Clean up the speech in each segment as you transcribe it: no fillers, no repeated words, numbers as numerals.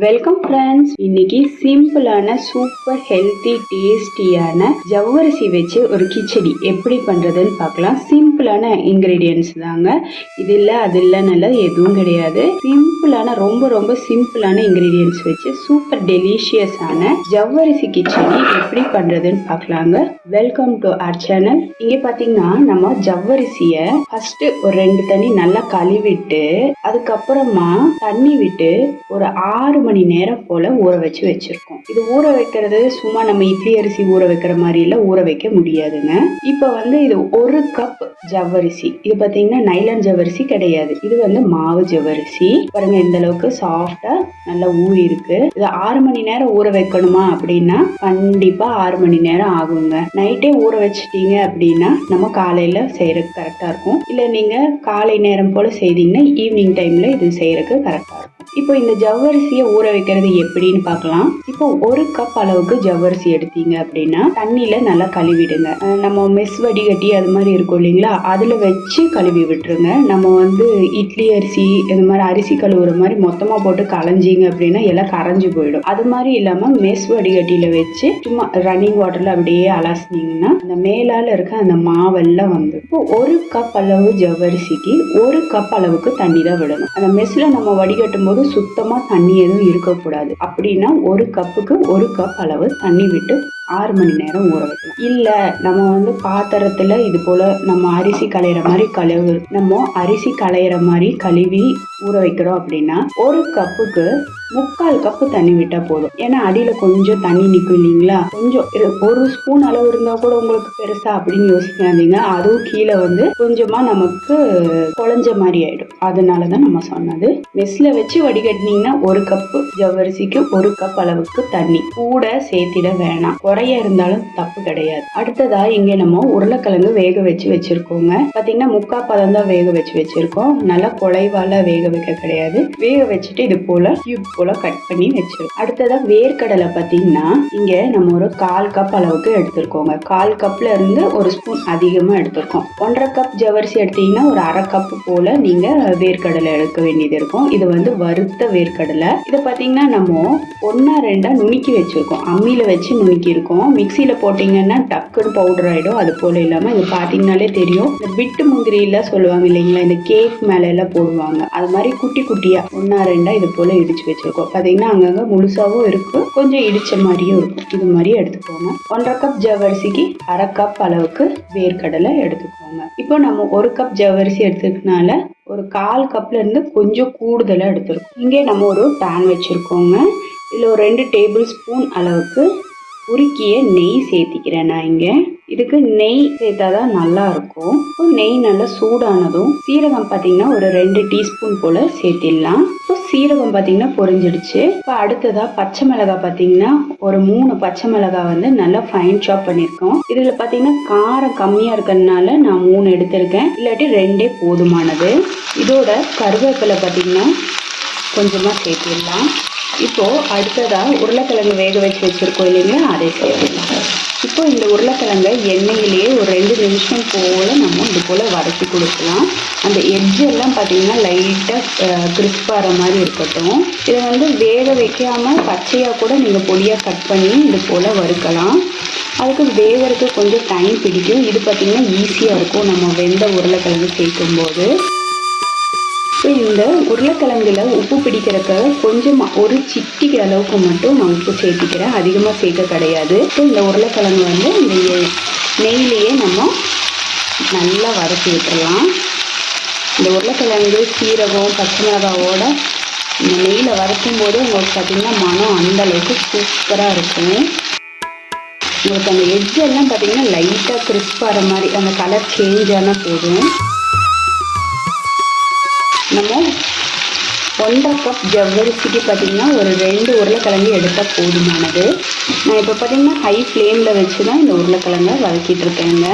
Welcome friends. இன்னைக்கு சிம்பிளான super healthy டேஸ்டியான ஜவ்வரிசி வச்சு ஒரு கிச்சடி எப்படி பண்றதுன்னு பார்க்கலாம். சிம்பிளான இன்கிரீடியன்ஸ் தாங்க. இது இல்லை அது இல்லைன்னு எதுவும் கிடையாது. சிம்பிளான ரொம்ப ரொம்ப சிம்பிளான இன்கிரீடியன்ஸ் வச்சு சூப்பர் டெலிஷியஸான ஜவ்வரிசி கிச்சடி எப்படி பண்றதுன்னு பார்க்கலாங்க. Welcome to our channel. இங்க பாத்தீங்கன்னா நம்ம ஜவ்வரிசிய ஃபர்ஸ்ட் ஒரு 2 தண்ணி நல்லா கழுவிட்டு அதுக்கப்புறமா தண்ணி விட்டு ஒரு 6 மணி நேரம் போல ஊற வச்சு வச்சிருக்கோம். இது ஊற வைக்கிறது சும்மா நம்ம இட்லி அரிசி ஊற வைக்கிற மாதிரி இல்ல, ஊற வைக்க முடியாதுங்க. இப்ப இது 1 கப் ஜவ்வரிசி. இது பாத்தீங்கன்னா நைலான் ஜவ்வரிசி கிடையாது, இது மாவு ஜவ்வரிசி. பாருங்க இந்த அளவுக்கு சாஃப்டா நல்லா ஊறி இருக்கு. இது 6 மணி நேரம் ஊற வைக்கணுமா அப்படின்னா கண்டிப்பா 6 மணி நேரம் ஆகுங்க. நைட்டே ஊற வச்சுட்டீங்க அப்படின்னா நம்ம காலையில செய்யறதுக்கு கரெக்டா இருக்கும். இல்ல நீங்க காலை நேரம் போல செய்தீங்கன்னா ஈவினிங் டைம்ல இது செய்யறதுக்கு கரெக்டா இருக்கும். இப்போ இந்த ஜவ்வரிசியை ஊற வைக்கிறது எப்படின்னு பார்க்கலாம். இப்போ 1 கப் அளவுக்கு ஜவ்வரிசி எடுத்தீங்க அப்படின்னா தண்ணியில நல்லா கழுவிடுங்க. நம்ம மெஸ் வடிகட்டி அது மாதிரி இருக்கும் இல்லைங்களா, அதுல வச்சு கழுவி விட்டுருங்க. நம்ம இட்லி அரிசி இந்த மாதிரி அரிசி கழுவுற மாதிரி மொத்தமா போட்டு களைஞ்சிங்க அப்படின்னா எல்லாம் கரைஞ்சு போயிடும். அது மாதிரி இல்லாம மெஸ் வடிகட்டியில வச்சு சும்மா ரன்னிங் வாட்டர்ல அப்படியே அலசினீங்கன்னா அந்த மேலால இருக்க அந்த மாவெல்லாம் இப்போ 1 கப் அளவு ஜவ்வரிசிக்கு 1 கப் அளவுக்கு தண்ணி தான் விடணும். அந்த மெஸ்ல நம்ம வடிகட்டும் போது சுத்தமா தண்ணி எதுவும் இருக்கக்கூடாது. அப்படின்னா 1 கப்புக்கு 1 கப் அளவு தண்ணி விட்டு 6 மணி நேரம் ஊற வைக்கலாம். இல்ல நம்ம பாத்திரத்துல இது போல நம்ம அரிசி களையிற மாதிரி கழுவி ஊற வைக்கிறோம் அப்படின்னா 1 கப்புக்கு 3/4 கப்பு தண்ணி விட்டா போதும். ஏன்னா அடியில கொஞ்சம் தண்ணி நிற்கும் இல்லைங்களா, கொஞ்சம் 1 ஸ்பூன் அளவு இருந்தா கூட உங்களுக்கு பெருசா அப்படின்னு யோசிக்காதீங்க. அதுவும் கீழே கொஞ்சமா நமக்கு குழஞ்ச மாதிரி ஆயிடும். அதனாலதான் நம்ம சொன்னது. மெஸ்ல வச்சு வடிகட்டினீங்கன்னா 1 கப்பு ஜவ்வரிசிக்கு 1 கப் அளவுக்கு தண்ணி கூட சேர்த்திட வேணாம். குறைய இருந்தாலும் தப்பு கிடையாது. அடுத்ததா இங்க நம்ம உருளைக்கிழங்கு வேக வச்சு வச்சிருக்கோங்க. பாத்தீங்கன்னா 3/4 பதம் தான் வேக வச்சு வச்சிருக்கோம். நல்லா குழைவால வேக வைக்க கிடையாது. வேக வச்சுட்டு இது போல கியூப் போல கட் பண்ணி வச்சிருக்கோம். அடுத்ததா வேர்க்கடலை பாத்தீங்கன்னா இங்க நம்ம ஒரு 1/4 கப் அளவுக்கு எடுத்திருக்கோங்க. 1/4 கப்ல இருந்து 1 ஸ்பூன் அதிகமா எடுத்திருக்கோம். 1/2 கப் ஜவ்வரிசி எடுத்தீங்கன்னா ஒரு 1/2 கப் போல நீங்க வேர்க்கடலை எடுக்க வேண்டியது இருக்கும். இது வறுத்த வேர்க்கடலை. இதை பாத்தீங்கன்னா நம்ம 1-2 நுணுக்கி வச்சிருக்கோம். அம்மியில வச்சு நுணுக்கி இருக்கோம். மிக்சியில போட்டீங்கன்னா டக்குன்னு பவுடர் ஆயிடும். அது போல இல்லாம இது பாத்தீங்கன்னாலே தெரியும். இந்த பிட்டு முந்திரி எல்லாம் சொல்லுவாங்க இல்லைங்களா, இந்த கேக் மேல எல்லாம் போடுவாங்க. அது மாதிரி குட்டி குட்டியா 1-2 இது போல இடிச்சு வச்சிருக்கோம். பாத்தீங்கன்னா அங்கங்க முழுசாவும் இருக்கு, கொஞ்சம் இடிச்ச மாதிரியும் இருக்கும். இது மாதிரி எடுத்துக்கோங்க. 1/2 கப் ஜவ்வரிசிக்கு 1/2 கப் அளவுக்கு வேர்க்கடலை எடுத்துக்கோங்க. இப்போ நம்ம 1 கப் ஜவ்வரிசி எடுத்துக்கனால ஒரு 1/4 கப்ல இருந்து கொஞ்சம் கூடுதலா எடுத்துருக்கோம். இங்கே நம்ம ஒரு பேன் வச்சிருக்கோங்க. இதுல ஒரு 2 டேபிள் ஸ்பூன் அளவுக்கு உருக்கிய நெய் சேர்த்திக்கிறேன். நான் இங்க இதுக்கு நெய் சேர்த்தாதான் நல்லா இருக்கும். நெய் நல்லா சூடானதும் சீரகம் பாத்தீங்கன்னா ஒரு 2 டீஸ்பூன் போல சேர்த்திடலாம். இப்போ சீரகம் பாத்தீங்கன்னா பொரிஞ்சிடுச்சு. இப்போ அடுத்ததா பச்சை மிளகாய் பாத்தீங்கன்னா ஒரு 3 பச்சை மிளகாய் நல்லா ஃபைன் சாப் பண்ணிருக்கோம். இதுல பாத்தீங்கன்னா காரம் கம்மியா இருக்கிறதுனால நான் 3 எடுத்திருக்கேன், இல்லாட்டி 2 போதுமானது. இதோட கருவேப்பிலை பாத்தீங்கன்னா கொஞ்சமா சேர்த்திடலாம். இப்போ அடுத்ததா உருளைக்கிழங்கு வேக வச்சு வச்சிருக்கோம் இல்லைங்களா, அதை சேர்த்துக்கலாம். இப்போ இந்த உருளைக்கிழங்கை எண்ணெயிலேயே ஒரு 2 நிமிஷம் போல நம்ம இது போல வதக்கி கொடுக்கலாம். அந்த எட்ஜெல்லாம் பார்த்தீங்கன்னா லைட்டாக கிறிஸ்பாகிற மாதிரி இருக்கட்டும். இதை வேக வைக்காம பச்சையாக கூட நீங்கள் பொடியாக கட் பண்ணி இது போல வறுக்கலாம். அதுக்கு வேகிறதுக்கு கொஞ்சம் டைம் பிடிக்கும். இது பார்த்தீங்கன்னா ஈஸியாக இருக்கும் நம்ம வெந்த உருளைக்கிழங்கு சேர்க்கும் போது. இப்போ இந்த உருளைக்கிழங்குல உப்பு பிடிக்கிறதுக்காக கொஞ்சமாக ஒரு சிட்டிக்கு அளவுக்கு மட்டும் நான் உப்பு சேர்த்திக்கிறேன், அதிகமாக சேர்க்க கிடையாது. இப்போ இந்த உருளைக்கிழங்கு இந்த நெய்லேயே நம்ம நல்லா வதக்கி விட்டுடலாம். இந்த உருளைக்கிழங்கு சீரகம் பச்சை மிளகாவோட இந்த நெய்யில் வதக்கும் போது உங்களுக்கு பார்த்தீங்கன்னா மனம் அந்த அளவுக்கு சூப்பராக இருக்கும். உங்களுக்கு அந்த எட்ஜெல்லாம் பார்த்தீங்கன்னா லைட்டாக கிறிஸ்பாகிற மாதிரி அந்த கலர் சேஞ்ச் ஆனால் போதும். நம்ம 1/2 கப் ஜவ்வரிசிக்கு பார்த்தீங்கன்னா ஒரு 2 உருளைக்கிழங்கு எடுத்தால் போதுமானது. நான் இப்போ பார்த்தீங்கன்னா ஹை ஃப்ளேமில் வச்சு தான் இந்த உருளைக்கிழங்கை வதக்கிட்டு இருக்கேங்க.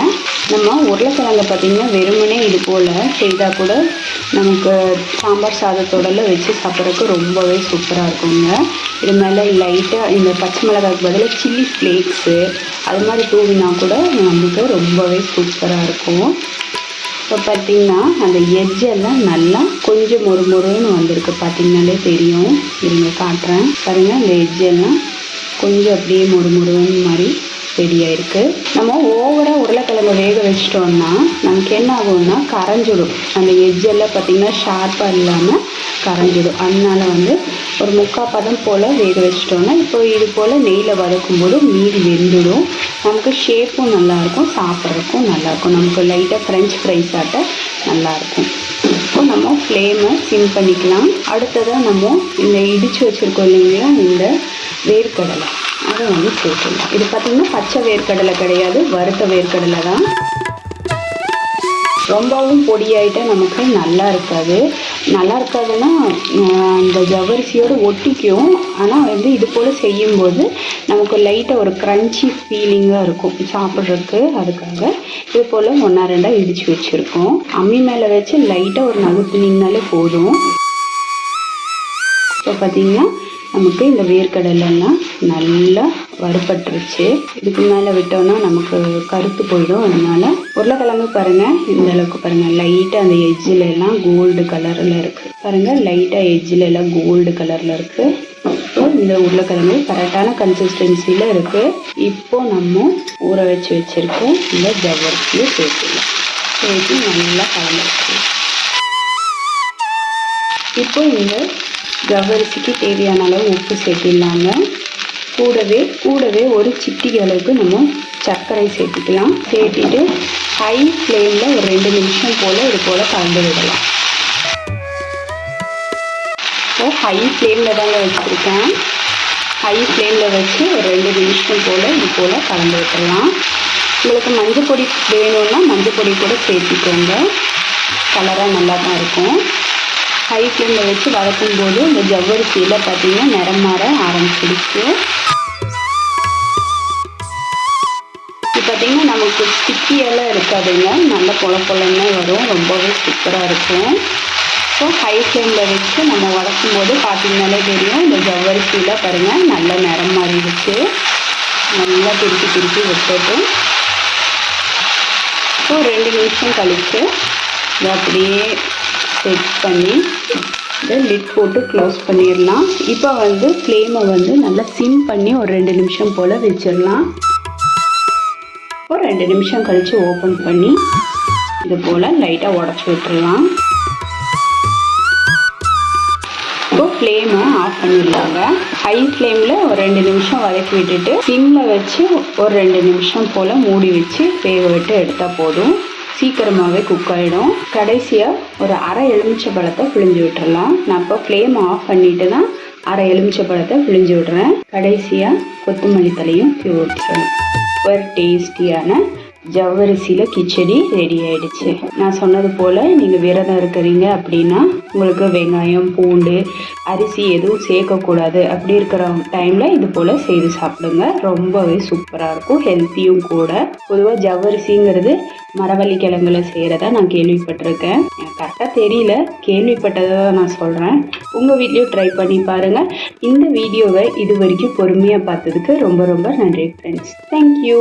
நம்ம உருளைக்கிழங்கை பார்த்தீங்கன்னா வெறுமனே இது போல் செய்தால் கூட நமக்கு சாம்பார் சாதத்தோடல வச்சு சாப்பிட்றதுக்கு ரொம்பவே சூப்பராக இருக்குங்க. இது மேலே லைட்டாக இந்த பச்சை மிளகாய்க்கு பதிலாக சில்லி ஃப்ளேக்ஸு அது மாதிரி தூவினா கூட நமக்கு ரொம்பவே சூப்பராக இருக்கும். இப்போ பார்த்தீங்கன்னா அந்த எட்ஜெல்லாம் நல்லா கொஞ்சம் மொறுன்னு வந்திருக்கு. பார்த்தீங்கன்னாலே தெரியும். இருங்க காட்டுறேன் பாருங்கள். அந்த எட்ஜெல்லாம் கொஞ்சம் அப்படியே மொறுன்னு மாதிரி ரெடி ஆயிருக்கு. நம்ம ஓவராக உருளைக்கிழங்கு வேக வச்சிட்டோம்னா நமக்கு என்ன ஆகும்னா கரைஞ்சிடும். அந்த எட்ஜெல்லாம் பார்த்திங்கன்னா ஷார்ப்பாக இல்லாமல் கரைஞ்சிடும். அதனால ஒரு 3/4 பதம் போல் வேக வச்சிட்டோம்னா இப்போ இது போல் நெய்யில் வதக்கும் போது மீதி வெந்துடும். நமக்கு ஷேப்பும் நல்லாயிருக்கும், சாப்பிட்றதுக்கும் நல்லாயிருக்கும். நமக்கு லைட்டாக ஃப்ரெஞ்ச் ஃப்ரைஸ் ஆட்ட நல்லாயிருக்கும். இப்போ நம்ம ஃப்ளேமை சிம் பண்ணிக்கலாம். அடுத்ததாக நம்ம இந்த இடித்து வச்சுருக்கோம் இல்லைங்களா இந்த வேர்க்கடலை, அதை சேர்த்துக்கலாம். இது பார்த்திங்கன்னா பச்சை வேர்க்கடலை கிடையாது, வறுத்த வேர்க்கடலை தான். ரொம்பவும் பொடியாயிட்டா நமக்கு நல்லா இருக்காதுன்னா அந்த ஜவ்வரிசியோடு ஒட்டிக்கும். ஆனால் இது போல் செய்யும்போது நமக்கு லைட்டாக ஒரு க்ரன்ச்சி ஃபீலிங்காக இருக்கும் சாப்பிட்றதுக்கு. அதுக்காக இது போல் 1-2 இடித்து வச்சுருக்கோம். அம்மி மேலே வச்சு லைட்டாக ஒரு நகுத்துனீங்கனாலே போதும். இப்போ பார்த்திங்கன்னா நமக்கு இந்த வேர்க்கடலெல்லாம் நல்லா வறுபட்டுருச்சு. இதுக்கு மேலே விட்டோம்னா நமக்கு கருத்து போயிடும். அதனால உருளைக்கிழங்கு பாருங்கள், இந்த அளவுக்கு பாருங்கள், லைட்டாக அந்த எட்ஜில் எல்லாம் கோல்டு கலரில் இருக்குது. பாருங்கள், லைட்டாக எட்ஜில் எல்லாம் கோல்டு கலரில் இருக்குது. இப்போ இந்த உருளைக்கிழங்கு கரெக்டான கன்சிஸ்டன்சியில் இருக்குது. இப்போ நம்ம ஊற வச்சுருக்க இந்த ஜவ்வரிசியை சேர்த்து நல்லா கலந்துருக்கு. இப்போ இந்த ஜவ்வரிசிக்கு தேவையான அளவு உப்பு சேர்த்திடலாங்க. கூடவே ஒரு சிட்டிகை அளவுக்கு நம்ம சர்க்கரை சேர்த்துக்கலாம். சேர்த்திட்டு ஹை ஃப்ளேமில் ஒரு 2 நிமிஷம் போல் இது போல் கலந்து விடலாம். ஸோ ஹை ஃப்ளேமில் தாங்க வச்சுருக்கேன். ஹை ஃப்ளேமில் வச்சு ஒரு 2 நிமிஷம் போல் இது போல் கலந்து விட்டுடலாம். உங்களுக்கு மஞ்சள் பொடி வேணும்னா மஞ்சள் பொடி கூட சேர்த்திக்கோங்க, கலராக நல்லா தான் இருக்கும். ஹை ஃப்ளேமில் வச்சு வதக்கும் போது இந்த ஜவ்வரிசியில் பார்த்திங்கன்னா நிறம் மாற ஆரம்பிச்சிடுச்சு. இது பார்த்திங்கன்னா நமக்கு ஸ்டிக்கியெல்லாம் இருக்காதுங்க, நல்ல பொலன்னு வரும், ரொம்பவே சூப்பராக இருக்கும். ஸோ ஹை ஃப்ளேமில் வச்சு நம்ம வதக்கும் போது பார்த்திங்கனாலே தெரியும் இந்த ஜவ்வரிசியில் பாருங்கள் நல்ல நிறம் மாறிடுச்சு. நல்லா திருப்பி விட்டுட்டு ஸோ 2 நிமிஷம் கழித்து இதை அப்படியே செட் பண்ணி இதை லிட் போட்டு க்ளோஸ் பண்ணிடலாம். இப்போ ஃப்ளேமை நல்லா சிம் பண்ணி ஒரு 2 நிமிஷம் போல் வச்சிடலாம். ஒரு 2 நிமிஷம் கழித்து ஓப்பன் பண்ணி இது போல் லைட்டாக உடச்சி விட்டுடலாம். இப்போ ஃப்ளேமை ஆஃப் பண்ணிடலாங்க. ஹை ஃப்ளேமில் ஒரு 2 நிமிஷம் வதக்கி விட்டுட்டு சிம்மில் வச்சு ஒரு 2 நிமிஷம் போல் மூடி வச்சு வேக விட்டு எடுத்தால் போதும். சீக்கிரமாகவே குக் ஆகிடும். கடைசியாக ஒரு அரை எலுமிச்சை பழத்தை பிழிஞ்சு விட்டுறலாம். நான் இப்போ ஃப்ளேம் ஆஃப் பண்ணிட்டு தான் அரை எலுமிச்சை பழத்தை பிழிஞ்சு விட்றேன். கடைசியாக கொத்தமல்லி தலையும் விட்டுறேன். ஒரு டேஸ்டியான ஜவ்வரிசியில் கிச்சடி ரெடி ஆகிடுச்சு. நான் சொன்னது போல் நீங்கள் விரதம் இருக்கிறீங்க அப்படின்னா உங்களுக்கு வெங்காயம் பூண்டு அரிசி எதுவும் சேர்க்கக்கூடாது. அப்படி இருக்கிற டைமில் இது போல் செய்து சாப்பிடுங்க. ரொம்பவே சூப்பராக இருக்கும், ஹெல்த்தியும் கூட. பொதுவாக ஜவ்வரிசிங்கிறது மரவள்ளி கிழங்குல செய்கிறதா நான் கேள்விப்பட்டிருக்கேன். எனக்கு கரெக்டாக தெரியல, கேள்விப்பட்டதை தான் நான் சொல்கிறேன். உங்கள் வீட்லேயும் ட்ரை பண்ணி பாருங்கள். இந்த வீடியோவை இது வரைக்கும் பொறுமையாக பார்த்ததுக்கு ரொம்ப நன்றி ஃப்ரெண்ட்ஸ். தேங்க்யூ.